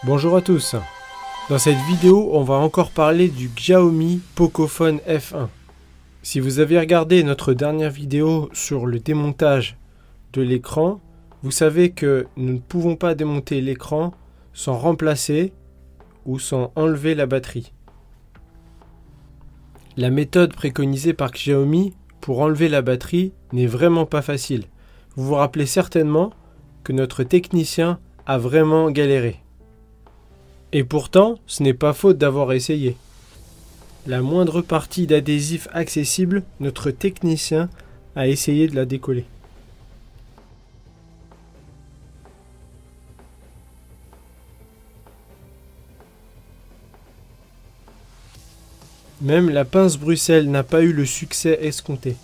Bonjour à tous. Dans cette vidéo, on va encore parler du Xiaomi Pocophone F1. Si vous avez regardé notre dernière vidéo sur le démontage de l'écran, vous savez que nous ne pouvons pas démonter l'écran sans remplacer ou sans enlever la batterie. La méthode préconisée par Xiaomi pour enlever la batterie n'est vraiment pas facile. Vous vous rappelez certainement que notre technicien a vraiment galéré. Et pourtant, ce n'est pas faute d'avoir essayé. La moindre partie d'adhésif accessible, notre technicien a essayé de la décoller. Même la pince Bruxelles n'a pas eu le succès escompté.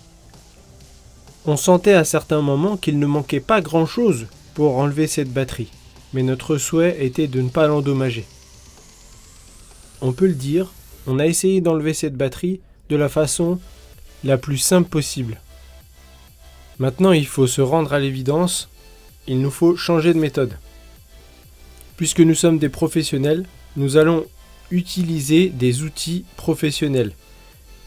On sentait à certains moments qu'il ne manquait pas grand-chose pour enlever cette batterie, mais notre souhait était de ne pas l'endommager. On peut le dire, on a essayé d'enlever cette batterie de la façon la plus simple possible. Maintenant, il faut se rendre à l'évidence, il nous faut changer de méthode. Puisque nous sommes des professionnels, nous allons utiliser des outils professionnels.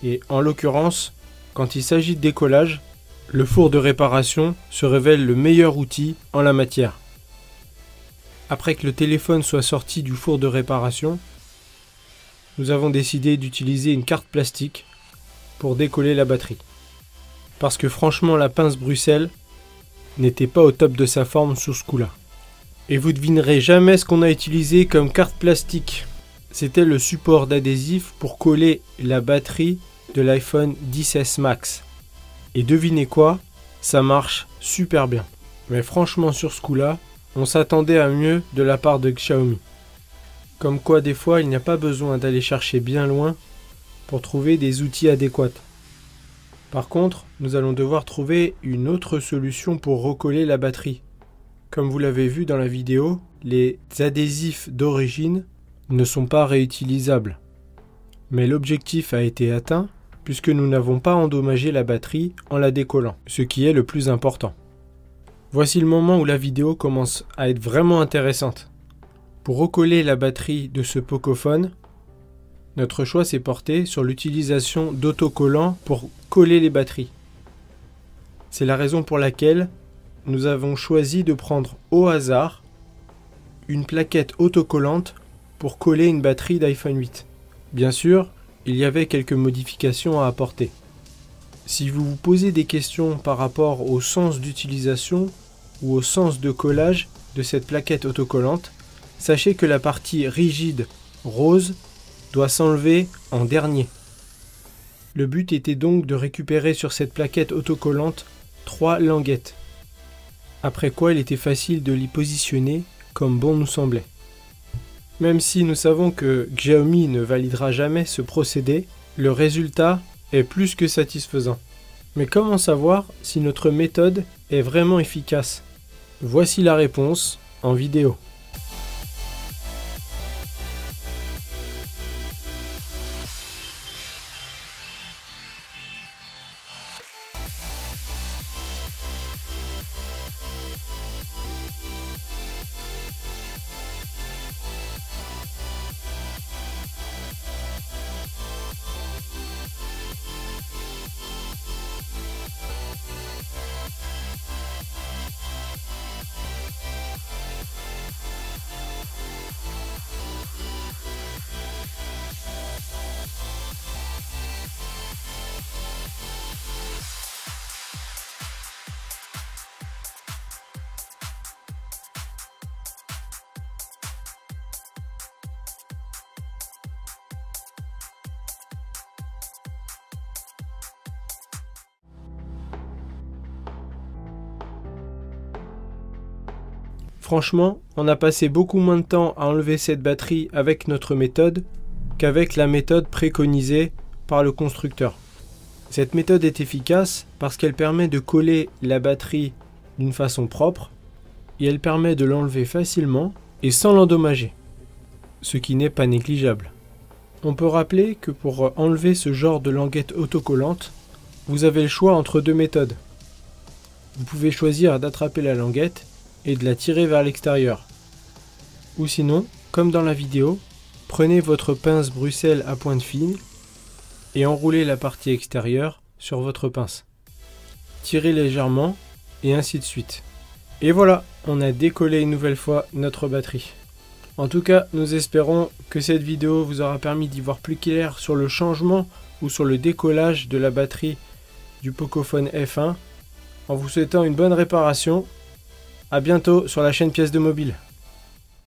Et en l'occurrence, quand il s'agit de décollage, le four de réparation se révèle le meilleur outil en la matière. Après que le téléphone soit sorti du four de réparation, nous avons décidé d'utiliser une carte plastique pour décoller la batterie. Parce que franchement, la pince Bruxelles n'était pas au top de sa forme sur ce coup-là. Et vous devinerez jamais ce qu'on a utilisé comme carte plastique. C'était le support d'adhésif pour coller la batterie de l'iPhone XS Max. Et devinez quoi, ça marche super bien. Mais franchement, sur ce coup-là, on s'attendait à mieux de la part de Xiaomi. Comme quoi, des fois, il n'y a pas besoin d'aller chercher bien loin pour trouver des outils adéquats. Par contre, nous allons devoir trouver une autre solution pour recoller la batterie. Comme vous l'avez vu dans la vidéo, les adhésifs d'origine ne sont pas réutilisables. Mais l'objectif a été atteint puisque nous n'avons pas endommagé la batterie en la décollant, ce qui est le plus important. Voici le moment où la vidéo commence à être vraiment intéressante. Pour recoller la batterie de ce Pocophone, notre choix s'est porté sur l'utilisation d'autocollants pour coller les batteries. C'est la raison pour laquelle nous avons choisi de prendre au hasard une plaquette autocollante pour coller une batterie d'iPhone 8. Bien sûr, il y avait quelques modifications à apporter. Si vous vous posez des questions par rapport au sens d'utilisation ou au sens de collage de cette plaquette autocollante, sachez que la partie rigide rose doit s'enlever en dernier. Le but était donc de récupérer sur cette plaquette autocollante 3 languettes. Après quoi il était facile de l'y positionner comme bon nous semblait. Même si nous savons que Xiaomi ne validera jamais ce procédé, le résultat est plus que satisfaisant. Mais comment savoir si notre méthode est vraiment efficace? Voici la réponse en vidéo. Franchement, on a passé beaucoup moins de temps à enlever cette batterie avec notre méthode qu'avec la méthode préconisée par le constructeur. Cette méthode est efficace parce qu'elle permet de coller la batterie d'une façon propre et elle permet de l'enlever facilement et sans l'endommager, ce qui n'est pas négligeable. On peut rappeler que pour enlever ce genre de languette autocollante, vous avez le choix entre deux méthodes. Vous pouvez choisir d'attraper la languette et de la tirer vers l'extérieur. Ou sinon, comme dans la vidéo, prenez votre pince Bruxelles à pointe fine et enroulez la partie extérieure sur votre pince. Tirez légèrement et ainsi de suite. Et voilà, on a décollé une nouvelle fois notre batterie. En tout cas, nous espérons que cette vidéo vous aura permis d'y voir plus clair sur le changement ou sur le décollage de la batterie du Pocophone F1. En vous souhaitant une bonne réparation, à bientôt sur la chaîne Pièces de Mobile.